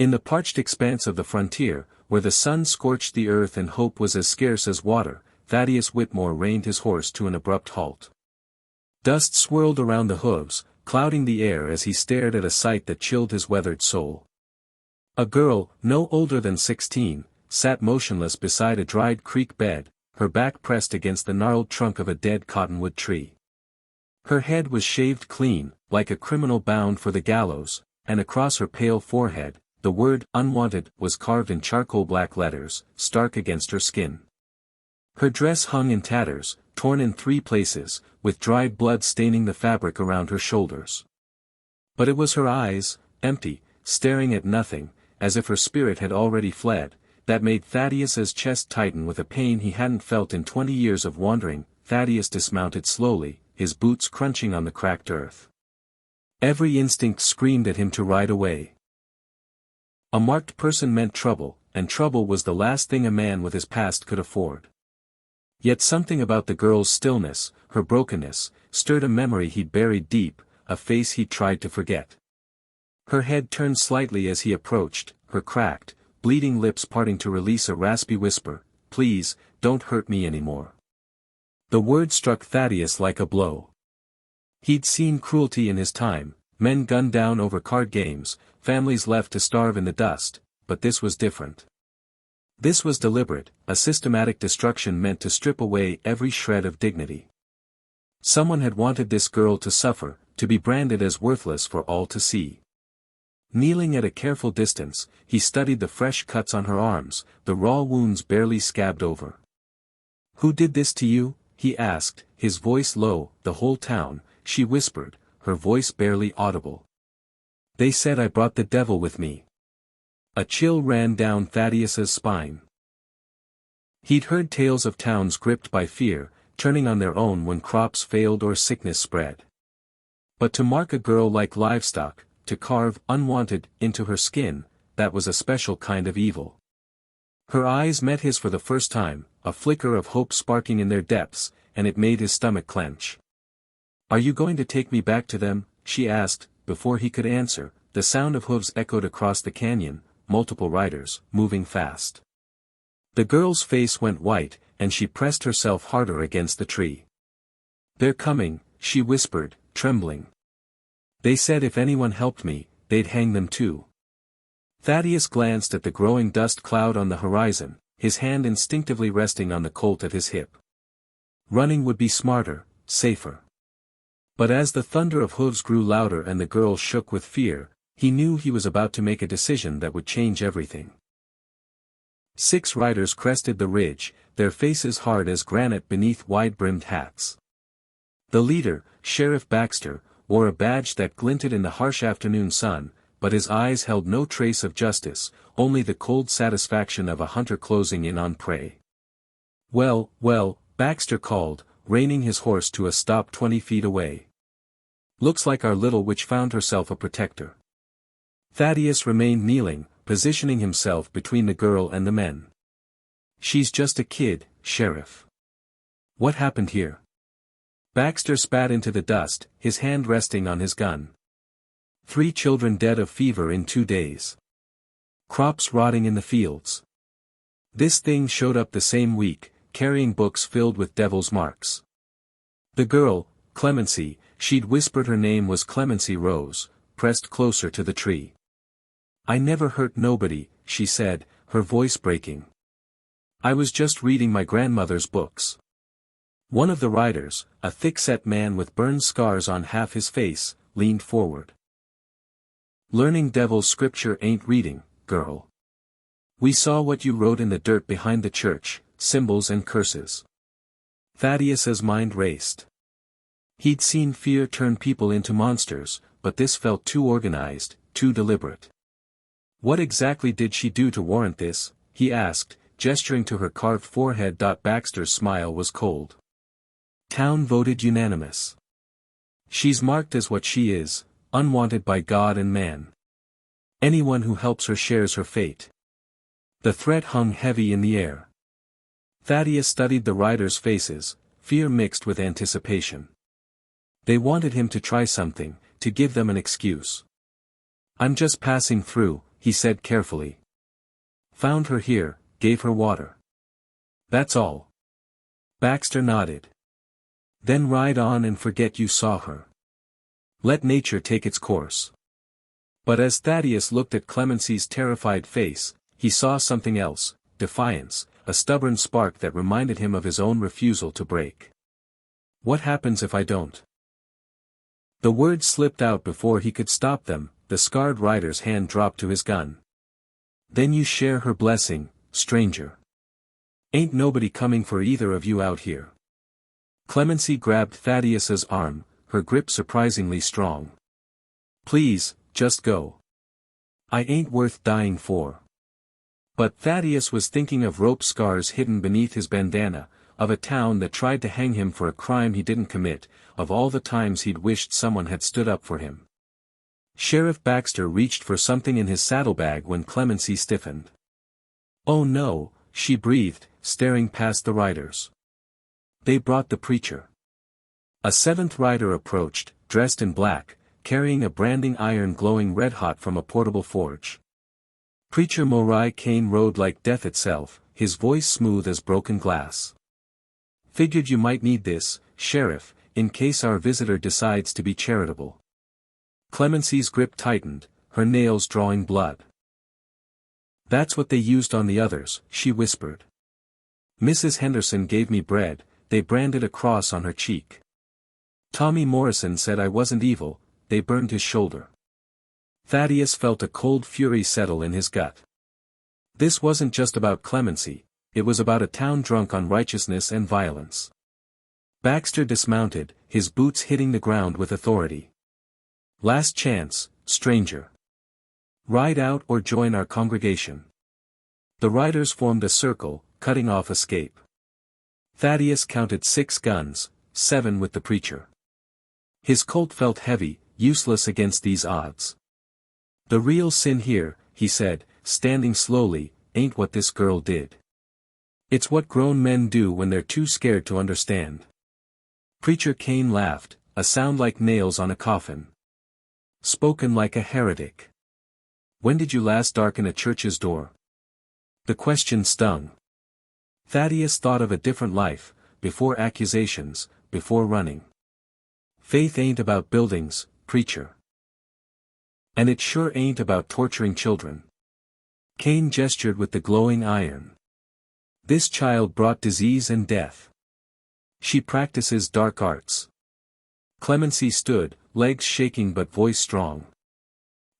In the parched expanse of the frontier, where the sun scorched the earth and hope was as scarce as water, Thaddeus Whitmore reined his horse to an abrupt halt. Dust swirled around the hooves, clouding the air as he stared at a sight that chilled his weathered soul. A girl, no older than 16, sat motionless beside a dried creek bed, her back pressed against the gnarled trunk of a dead cottonwood tree. Her head was shaved clean, like a criminal bound for the gallows, and across her pale forehead, the word "unwanted" was carved in charcoal black letters, stark against her skin. Her dress hung in tatters, torn in 3 places, with dried blood staining the fabric around her shoulders. But it was her eyes, empty, staring at nothing, as if her spirit had already fled, that made Thaddeus's chest tighten with a pain he hadn't felt in 20 years of wandering. Thaddeus dismounted slowly, his boots crunching on the cracked earth. Every instinct screamed at him to ride away. A marked person meant trouble, and trouble was the last thing a man with his past could afford. Yet something about the girl's stillness, her brokenness, stirred a memory he'd buried deep, a face he'd tried to forget. Her head turned slightly as he approached, her cracked, bleeding lips parting to release a raspy whisper, "Please, don't hurt me anymore." The word struck Thaddeus like a blow. He'd seen cruelty in his time, men gunned down over card games, families left to starve in the dust, but this was different. This was deliberate, a systematic destruction meant to strip away every shred of dignity. Someone had wanted this girl to suffer, to be branded as worthless for all to see. Kneeling at a careful distance, he studied the fresh cuts on her arms, the raw wounds barely scabbed over. "Who did this to you?" he asked, his voice low. "The whole town," she whispered, her voice barely audible. "They said I brought the devil with me." A chill ran down Thaddeus's spine. He'd heard tales of towns gripped by fear, turning on their own when crops failed or sickness spread. But to mark a girl like livestock, to carve "unwanted" into her skin, that was a special kind of evil. Her eyes met his for the first time, a flicker of hope sparking in their depths, and it made his stomach clench. "Are you going to take me back to them?" she asked. Before he could answer, the sound of hooves echoed across the canyon, multiple riders, moving fast. The girl's face went white, and she pressed herself harder against the tree. "They're coming," she whispered, trembling. "They said if anyone helped me, they'd hang them too." Thaddeus glanced at the growing dust cloud on the horizon, his hand instinctively resting on the Colt at his hip. Running would be smarter, safer. But as the thunder of hooves grew louder and the girl shook with fear, he knew he was about to make a decision that would change everything. 6 riders crested the ridge, their faces hard as granite beneath wide-brimmed hats. The leader, Sheriff Baxter, wore a badge that glinted in the harsh afternoon sun, but his eyes held no trace of justice, only the cold satisfaction of a hunter closing in on prey. "Well, well," Baxter called, reining his horse to a stop 20 feet away. "Looks like our little witch found herself a protector." Thaddeus remained kneeling, positioning himself between the girl and the men. "She's just a kid, Sheriff." "What happened here?" Baxter spat into the dust, his hand resting on his gun. 3 children dead of fever in 2 days. Crops rotting in the fields. This thing showed up the same week, carrying books filled with devil's marks. The girl, Clemency, she'd whispered her name was Clemency Rose, pressed closer to the tree. "I never hurt nobody," she said, her voice breaking. "I was just reading my grandmother's books." One of the riders, a thick-set man with burned scars on half his face, leaned forward. "Learning devil's scripture ain't reading, girl. We saw what you wrote in the dirt behind the church, symbols and curses." Thaddeus's mind raced. He'd seen fear turn people into monsters, but this felt too organized, too deliberate. "What exactly did she do to warrant this?" he asked, gesturing to her carved forehead. Baxter's smile was cold. "Town voted unanimous. She's marked as what she is, unwanted by God and man. Anyone who helps her shares her fate." The threat hung heavy in the air. Thaddeus studied the riders' faces, fear mixed with anticipation. They wanted him to try something, to give them an excuse. "I'm just passing through," he said carefully. Found her here, gave her water. That's all. Baxter nodded. Then ride on and forget you saw her. Let nature take its course. But as Thaddeus looked at Clemency's terrified face, he saw something else, defiance, a stubborn spark that reminded him of his own refusal to break. What happens if I don't? The words slipped out before he could stop them. The scarred rider's hand dropped to his gun. Then you share her blessing, stranger. Ain't nobody coming for either of you out here. Clemency grabbed Thaddeus's arm, her grip surprisingly strong. Please, just go. I ain't worth dying for. But Thaddeus was thinking of rope scars hidden beneath his bandana, of a town that tried to hang him for a crime he didn't commit, of all the times he'd wished someone had stood up for him. Sheriff Baxter reached for something in his saddlebag when Clemency stiffened. Oh no, she breathed, staring past the riders. They brought the preacher. A seventh rider approached, dressed in black, carrying a branding iron glowing red-hot from a portable forge. Preacher Morai Kane rode like death itself, his voice smooth as broken glass. Figured you might need this, Sheriff, in case our visitor decides to be charitable. Clemency's grip tightened, her nails drawing blood. That's what they used on the others, she whispered. Mrs. Henderson gave me bread, they branded a cross on her cheek. Tommy Morrison said I wasn't evil, they burned his shoulder. Thaddeus felt a cold fury settle in his gut. This wasn't just about Clemency, it was about a town drunk on righteousness and violence. Baxter dismounted, his boots hitting the ground with authority. Last chance, stranger. Ride out or join our congregation. The riders formed a circle, cutting off escape. Thaddeus counted 6 guns, 7 with the preacher. His colt felt heavy, useless against these odds. The real sin here, he said, standing slowly, ain't what this girl did. It's what grown men do when they're too scared to understand. Preacher Kane laughed, a sound like nails on a coffin. Spoken like a heretic. When did you last darken a church's door? The question stung. Thaddeus thought of a different life, before accusations, before running. Faith ain't about buildings, preacher. And it sure ain't about torturing children. Kane gestured with the glowing iron. This child brought disease and death. She practices dark arts. Clemency stood, legs shaking but voice strong.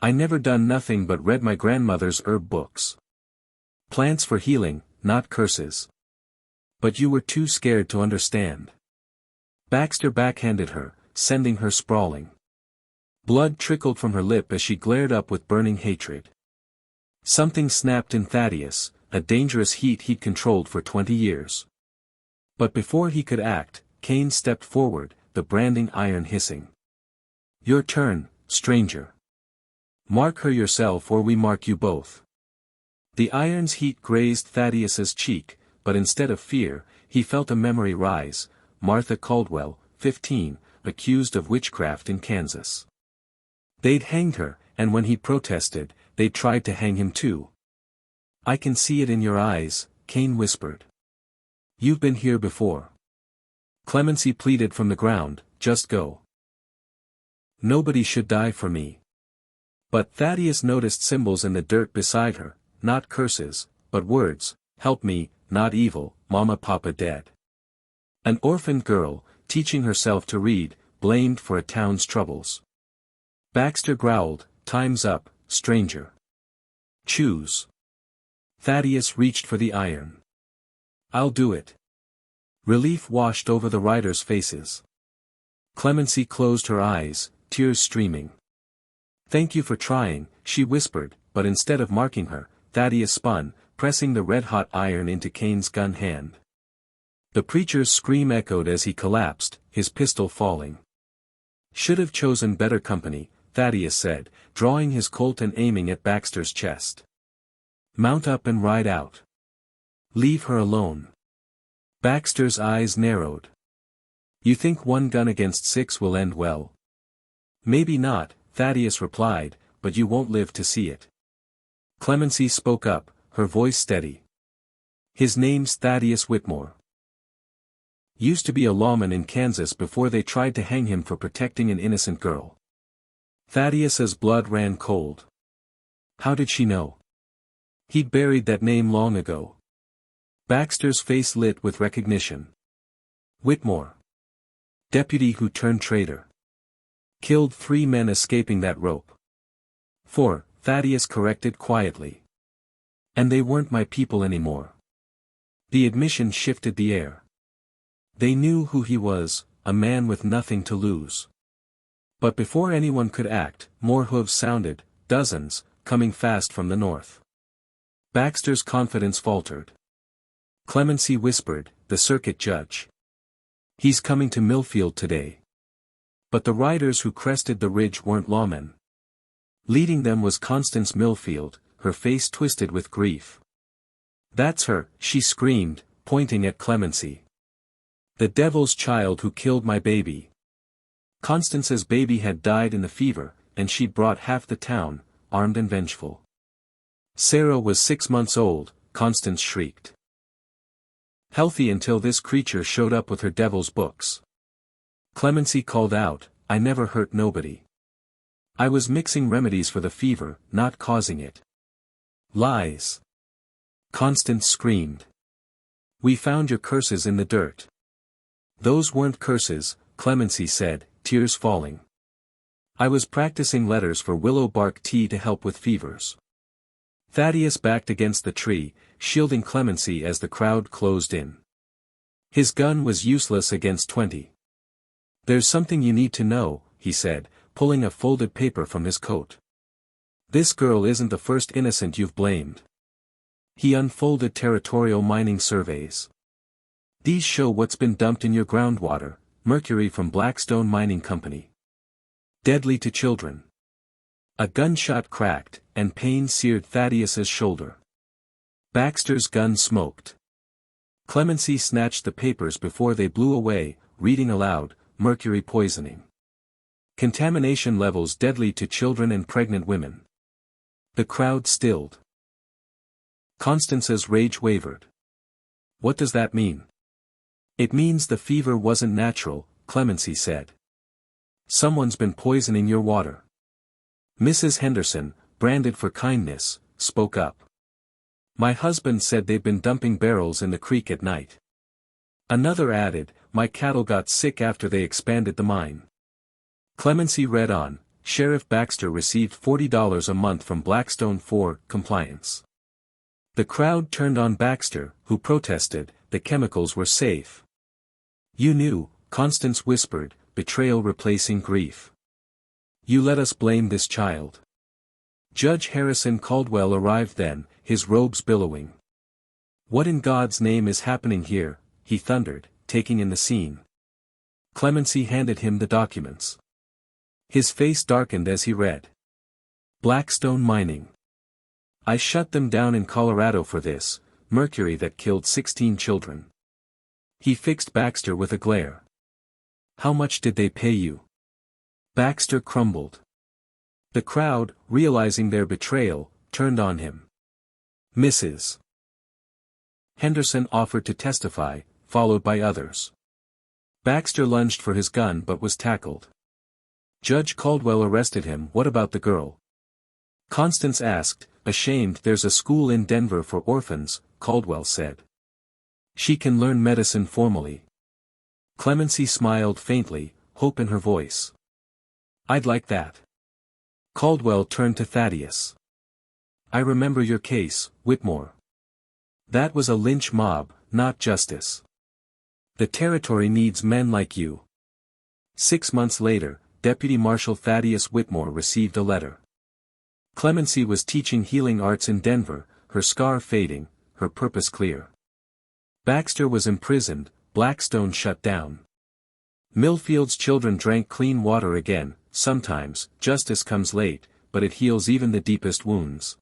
I never done nothing but read my grandmother's herb books. Plants for healing, not curses. But you were too scared to understand. Baxter backhanded her, sending her sprawling. Blood trickled from her lip as she glared up with burning hatred. Something snapped in Thaddeus, a dangerous heat he'd controlled for 20 years. But before he could act, Kane stepped forward, the branding iron hissing. Your turn, stranger. Mark her yourself or we mark you both. The iron's heat grazed Thaddeus's cheek, but instead of fear, he felt a memory rise. Martha Caldwell, 15, accused of witchcraft in Kansas. They'd hanged her, and when he protested, they tried to hang him too. I can see it in your eyes, Kane whispered. You've been here before. Clemency pleaded from the ground, just go. Nobody should die for me. But Thaddeus noticed symbols in the dirt beside her, not curses, but words, help me, not evil, mama papa dead. An orphaned girl, teaching herself to read, blamed for a town's troubles. Baxter growled, time's up, stranger. Choose. Thaddeus reached for the iron. I'll do it. Relief washed over the riders' faces. Clemency closed her eyes, tears streaming. Thank you for trying, she whispered, but instead of marking her, Thaddeus spun, pressing the red-hot iron into Kane's gun hand. The preacher's scream echoed as he collapsed, his pistol falling. Should have chosen better company, Thaddeus said, drawing his Colt and aiming at Baxter's chest. Mount up and ride out. Leave her alone. Baxter's eyes narrowed. You think 1 gun against 6 will end well? Maybe not, Thaddeus replied, but you won't live to see it. Clemency spoke up, her voice steady. His name's Thaddeus Whitmore. Used to be a lawman in Kansas before they tried to hang him for protecting an innocent girl. Thaddeus's blood ran cold. How did she know? He'd buried that name long ago. Baxter's face lit with recognition. Whitmore. Deputy who turned traitor. Killed 3 men escaping that rope. 4, Thaddeus corrected quietly. And they weren't my people anymore. The admission shifted the air. They knew who he was, a man with nothing to lose. But before anyone could act, more hooves sounded, dozens, coming fast from the north. Baxter's confidence faltered. Clemency whispered, the circuit judge. He's coming to Millfield today. But the riders who crested the ridge weren't lawmen. Leading them was Constance Millfield, her face twisted with grief. That's her, she screamed, pointing at Clemency. The devil's child who killed my baby. Constance's baby had died in the fever, and she'd brought half the town, armed and vengeful. Sarah was 6 months old, Constance shrieked. Healthy until this creature showed up with her devil's books. Clemency called out, I never hurt nobody. I was mixing remedies for the fever, not causing it. Lies. Constance screamed. We found your curses in the dirt. Those weren't curses, Clemency said, tears falling. I was practicing letters for willow bark tea to help with fevers. Thaddeus backed against the tree, shielding Clemency as the crowd closed in. His gun was useless against 20. There's something you need to know, he said, pulling a folded paper from his coat. This girl isn't the first innocent you've blamed. He unfolded territorial mining surveys. These show what's been dumped in your groundwater, mercury from Blackstone Mining Company. Deadly to children. A gunshot cracked, and pain seared Thaddeus's shoulder. Baxter's gun smoked. Clemency snatched the papers before they blew away, reading aloud, mercury poisoning. Contamination levels deadly to children and pregnant women. The crowd stilled. Constance's rage wavered. What does that mean? It means the fever wasn't natural, Clemency said. Someone's been poisoning your water. Mrs. Henderson, branded for kindness, spoke up. My husband said they've been dumping barrels in the creek at night. Another added, my cattle got sick after they expanded the mine. Clemency read on, Sheriff Baxter received $40 a month from Blackstone for compliance. The crowd turned on Baxter, who protested, the chemicals were safe. You knew, Constance whispered, betrayal replacing grief. You let us blame this child. Judge Harrison Caldwell arrived then, his robes billowing. What in God's name is happening here, he thundered, taking in the scene. Clemency handed him the documents. His face darkened as he read. Blackstone Mining. I shut them down in Colorado for this, mercury that killed 16 children. He fixed Baxter with a glare. How much did they pay you? Baxter crumbled. The crowd, realizing their betrayal, turned on him. Mrs. Henderson offered to testify, followed by others. Baxter lunged for his gun but was tackled. Judge Caldwell arrested him. What about the girl? Constance asked, ashamed. There's a school in Denver for orphans, Caldwell said. She can learn medicine formally. Clemency smiled faintly, hope in her voice. I'd like that. Caldwell turned to Thaddeus. I remember your case, Whitmore. That was a lynch mob, not justice. The territory needs men like you. 6 months later, Deputy Marshal Thaddeus Whitmore received a letter. Clemency was teaching healing arts in Denver, her scar fading, her purpose clear. Baxter was imprisoned, Blackstone shut down. Millfield's children drank clean water again. Sometimes, justice comes late, but it heals even the deepest wounds.